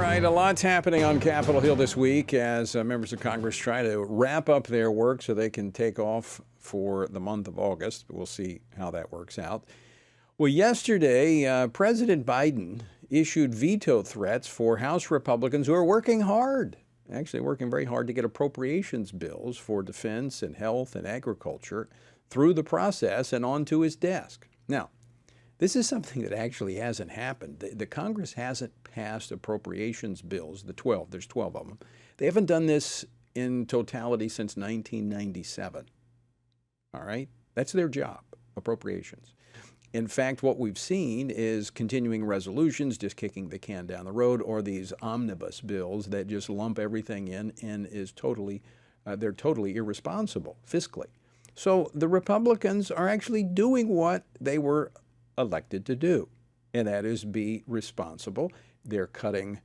right, a lot's happening on Capitol Hill this week as members of Congress try to wrap up their work so they can take off for the month of August. We'll see how that works out. Well, yesterday, President Biden issued veto threats for House Republicans who are working hard, actually working very hard to get appropriations bills for defense and health and agriculture through the process and onto his desk. Now, this is something that actually hasn't happened. The Congress hasn't passed appropriations bills, there's 12 of them. They haven't done this in totality since 1997. All right? That's their job, appropriations. In fact, what we've seen is continuing resolutions just kicking the can down the road, or these omnibus bills that just lump everything in and they're totally irresponsible fiscally. So the Republicans are actually doing what they were elected to do, and that is be responsible. They're cutting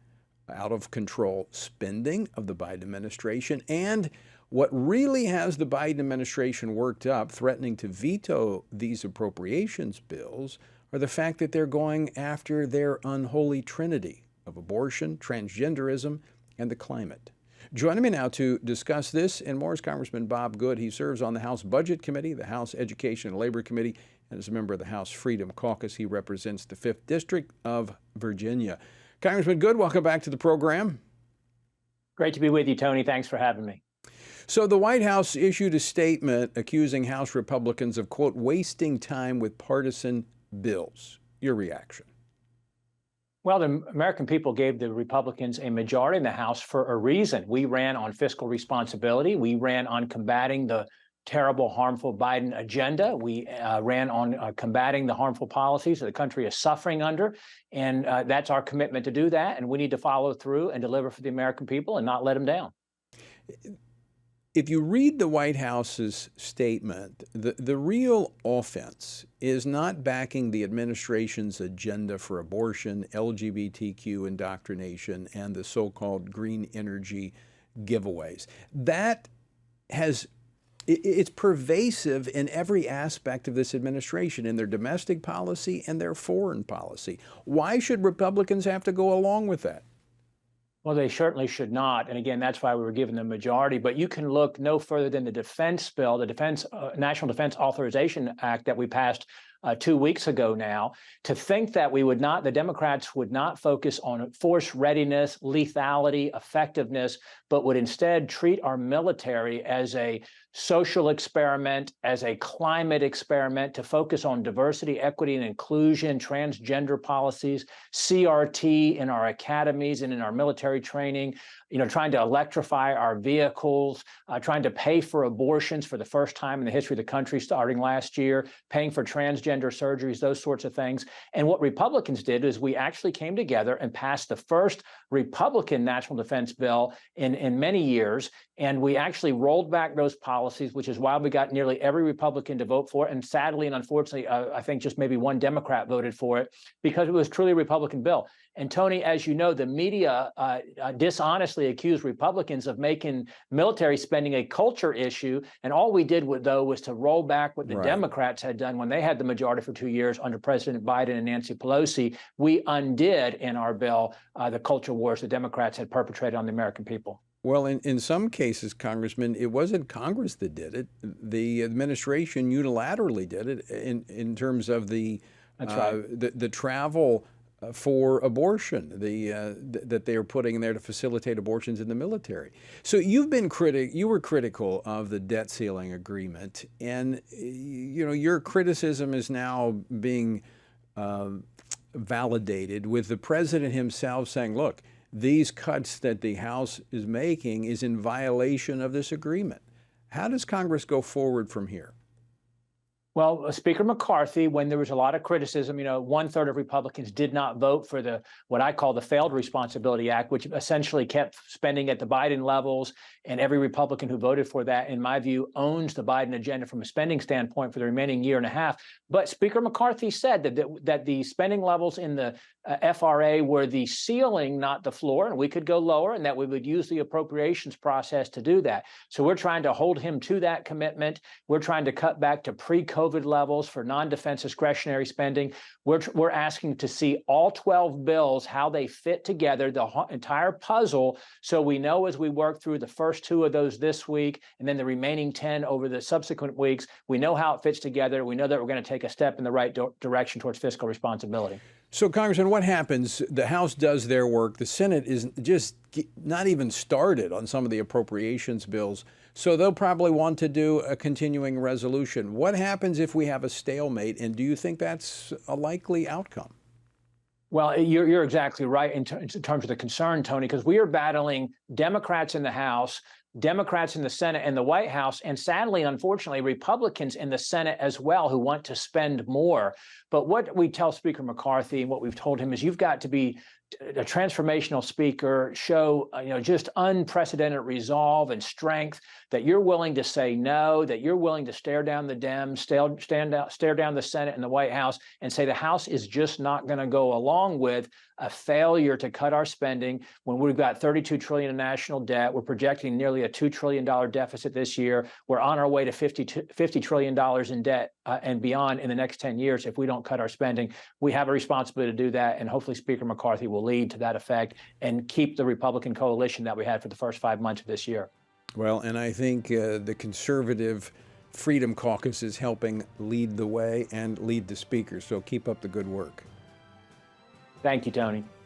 out of control spending of the Biden administration, and what really has the Biden administration worked up, threatening to veto these appropriations bills, are the fact that they're going after their unholy trinity of abortion, transgenderism, and the climate. Joining me now to discuss this and more is Congressman Bob Good. He serves on the House Budget Committee, the House Education and Labor Committee, and as a member of the House Freedom Caucus, he represents the 5th District of Virginia. Congressman Good, welcome back to the program. Great to be with you, Tony. Thanks for having me. So the White House issued a statement accusing House Republicans of, quote, wasting time with partisan bills. Your reaction? Well, the American people gave the Republicans a majority in the House for a reason. We ran on fiscal responsibility. We ran on combating the terrible, harmful Biden agenda. We ran on combating the harmful policies that the country is suffering under. And that's our commitment to do that. And we need to follow through and deliver for the American people and not let them down. If you read the White House's statement, the real offense is not backing the administration's agenda for abortion, LGBTQ indoctrination, and the so-called green energy giveaways. It's pervasive in every aspect of this administration, in their domestic policy and their foreign policy. Why should Republicans have to go along with that? Well, they certainly should not. And again, that's why we were given the majority. But you can look no further than the defense bill, the National Defense Authorization Act that we passed 2 weeks ago now, to think that the Democrats would not focus on force readiness, lethality, effectiveness, but would instead treat our military as a social experiment, as a climate experiment, to focus on diversity, equity, and inclusion, transgender policies, CRT in our academies and in our military training, trying to electrify our vehicles, trying to pay for abortions for the first time in the history of the country starting last year, paying for transgender surgeries, those sorts of things. And what Republicans did is we actually came together and passed the first Republican national defense bill in many years. And we actually rolled back those policies, which is why we got nearly every Republican to vote for it. And sadly and unfortunately, I think just maybe one Democrat voted for it because it was truly a Republican bill. And Tony, as you know, the media dishonestly accused Republicans of making military spending a culture issue. And all we did was to roll back what the Democrats had done when they had the majority for 2 years under President Biden and Nancy Pelosi. We undid in our bill the culture wars the Democrats had perpetrated on the American people. Well, in some cases, Congressman, it wasn't Congress that did it. The administration unilaterally did it in terms of the travel for abortion, that they are putting in there to facilitate abortions in the military. So you were critical of the debt ceiling agreement, and your criticism is now being validated with the president himself saying, look, these cuts that the House is making is in violation of this agreement. How does Congress go forward from here? Well, Speaker McCarthy, when there was a lot of criticism, 1/3 of Republicans did not vote for what I call the Failed Responsibility Act, which essentially kept spending at the Biden levels. And every Republican who voted for that, in my view, owns the Biden agenda from a spending standpoint for the remaining year and a half. But Speaker McCarthy said that the spending levels in the FRA were the ceiling, not the floor, and we could go lower, and that we would use the appropriations process to do that. So we're trying to hold him to that commitment. We're trying to cut back to pre-COVID pre-COVID levels for non-defense discretionary spending. We're asking to see all 12 bills, how they fit together, the entire puzzle, so we know as we work through the first 2 of those this week and then the remaining 10 over the subsequent weeks, we know how it fits together. We know that we're going to take a step in the right direction towards fiscal responsibility. So, Congressman, what happens? The House does their work. The Senate is just not even started on some of the appropriations bills. So they'll probably want to do a continuing resolution. What happens if we have a stalemate? And do you think that's a likely outcome? Well, you're exactly right in terms of the concern, Tony, because we are battling Democrats in the House, Democrats in the Senate and the White House, and sadly, unfortunately, Republicans in the Senate as well who want to spend more. But what we tell Speaker McCarthy and what we've told him is you've got to be a transformational speaker, show just unprecedented resolve and strength, that you're willing to say no, that you're willing to stare down the Dems, stare down the Senate and the White House, and say the House is just not going to go along with a failure to cut our spending when we've got $32 trillion in national debt. We're projecting nearly a $2 trillion deficit this year. We're on our way to $50 trillion in debt and beyond in the next 10 years if we don't cut our spending. We have a responsibility to do that, and hopefully Speaker McCarthy will lead to that effect and keep the Republican coalition that we had for the first 5 months of this year. Well, and I think the conservative Freedom Caucus is helping lead the way and lead the speaker. So keep up the good work. Thank you, Tony.